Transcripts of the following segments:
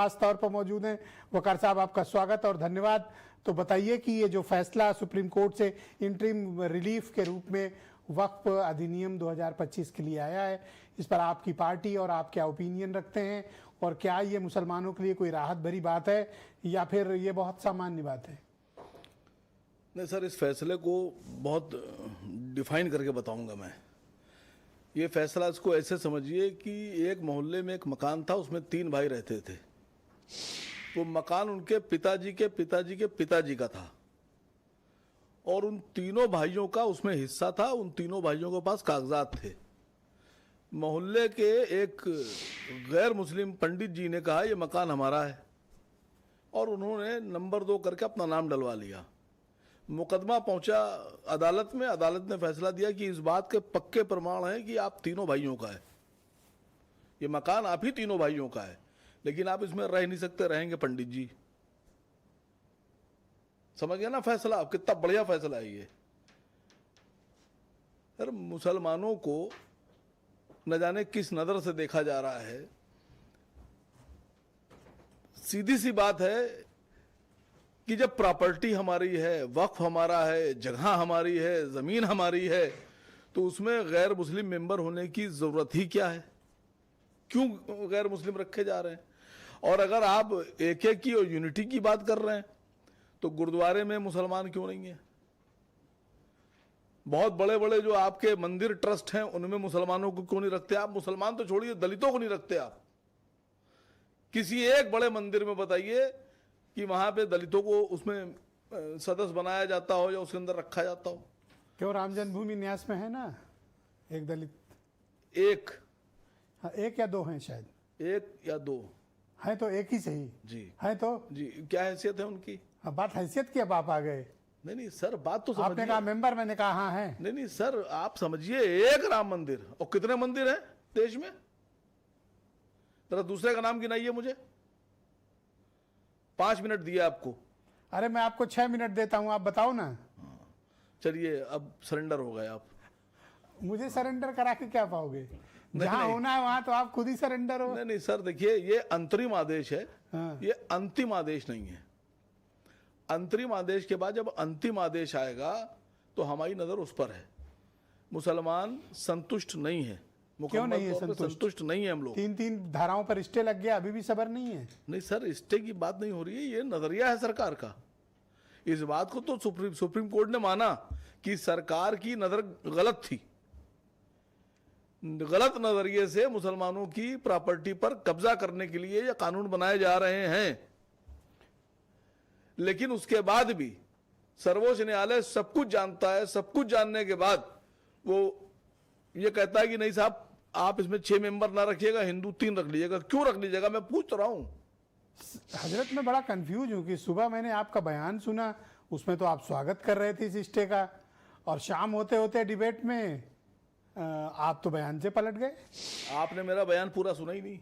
खास तौर पर मौजूद हैं। वकार साहब, आपका स्वागत और धन्यवाद। तो बताइए कि ये जो फैसला सुप्रीम कोर्ट से इंटरिम रिलीफ के रूप में वक्फ अधिनियम 2025 के लिए आया है, इस पर आपकी पार्टी और आप क्या ओपिनियन रखते हैं, और क्या ये मुसलमानों के लिए कोई राहत भरी बात है या फिर ये बहुत सामान्य बात है? नहीं सर, इस फैसले को बहुत डिफाइन करके बताऊंगा मैं। ये फैसला इसको ऐसे समझिए कि एक मोहल्ले में एक मकान था, उसमें 3 भाई रहते थे। वो मकान उनके पिताजी के पिताजी के पिताजी का था और उन तीनों भाइयों का उसमें हिस्सा था। उन तीनों भाइयों के पास कागजात थे। मोहल्ले के एक गैर मुस्लिम पंडित जी ने कहा ये मकान हमारा है, और उन्होंने नंबर 2 करके अपना नाम डलवा लिया। मुकदमा पहुंचा अदालत में। अदालत ने फैसला दिया कि इस बात के पक्के प्रमाण हैं कि आप तीनों भाइयों का है, ये मकान आप ही तीनों भाइयों का है, लेकिन आप इसमें रह नहीं सकते, रहेंगे पंडित जी। समझ गया ना फैसला? आप कितना बढ़िया फैसला है ये। सर, मुसलमानों को न जाने किस नजर से देखा जा रहा है। सीधी सी बात है कि जब प्रॉपर्टी हमारी है, वक्फ हमारा है, जगह हमारी है, जमीन हमारी है, तो उसमें गैर मुस्लिम मेंबर होने की जरूरत ही क्या है? क्यों गैर मुस्लिम रखे जा रहे हैं? और अगर आप एके की और यूनिटी की बात कर रहे हैं तो गुरुद्वारे में मुसलमान क्यों नहीं है? बहुत बड़े बड़े जो आपके मंदिर ट्रस्ट हैं उनमें मुसलमानों को क्यों नहीं रखते आप? मुसलमान तो छोड़िए, दलितों को नहीं रखते आप। किसी एक बड़े मंदिर में बताइए कि वहां पे दलितों को उसमें सदस्य बनाया जाता हो या उसके अंदर रखा जाता हो। क्यों? राम जन्मभूमि न्यास में है ना एक दलित। एक, हाँ, 1 या 2 हैं शायद। 1 या 2 है तो एक ही सही जी है। तो जी, क्या हैसियत है उनकी? अब बात हैसियत की, अब आप आ गए। नहीं सर, बात तो आपने समझिए। कहा मेंबर, मैंने कहा हाँ है। नहीं सर, आप समझिए, एक राम मंदिर और कितने मंदिर हैं देश में? जरा दूसरे का नाम गिनाइए मुझे। 5 मिनट दिया आपको। अरे मैं आपको 6 मिनट देता हूं, आप बताओ ना। चलिए, अब सरेंडर हो गए आप। मुझे सरेंडर करा के क्या पाओगे? जहां होना है वहां तो आप खुद ही सरेंडर हो। नहीं सर, देखिए, ये अंतरिम आदेश है। हाँ। ये अंतिम आदेश नहीं है। अंतरिम आदेश के बाद जब अंतिम आदेश आएगा तो हमारी नजर उस पर है। मुसलमान संतुष्ट नहीं है। क्यों नहीं है संतुष्ट नहीं है हम लोग। 3 धाराओं पर स्टे लग गया, अभी भी सबर नहीं है। नहीं सर, स्टे की बात नहीं हो रही है, ये नजरिया है सरकार का। इस बात को तो सुप्रीम कोर्ट ने माना कि सरकार की नजर गलत थी। गलत नजरिए से मुसलमानों की प्रॉपर्टी पर कब्जा करने के लिए ये कानून बनाए जा रहे हैं। लेकिन उसके बाद भी सर्वोच्च न्यायालय सब कुछ जानता है। सब कुछ जानने के बाद वो ये कहता है कि नहीं साहब, आप इसमें 6 मेंबर ना रखिएगा, हिंदू 3 रख लीजिएगा। क्यों रख लीजिएगा? मैं पूछ रहा हूं। हजरत, मैं बड़ा कंफ्यूज हूं कि सुबह मैंने आपका बयान सुना, उसमें तो आप स्वागत कर रहे थे इस स्टे का, और शाम होते होते डिबेट में आप तो बयान से पलट गए। आपने मेरा बयान पूरा सुना ही नहीं।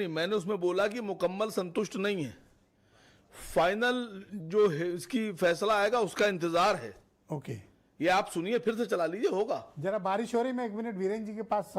मैंने उसमें बोला कि मुकम्मल संतुष्ट नहीं है। फाइनल जो है इसकी फैसला आएगा उसका इंतजार है। ओके, ये आप सुनिए, फिर से चला लीजिए, होगा। जरा बारिश हो रही, मैं 1 मिनट वीरेंद्र जी के पास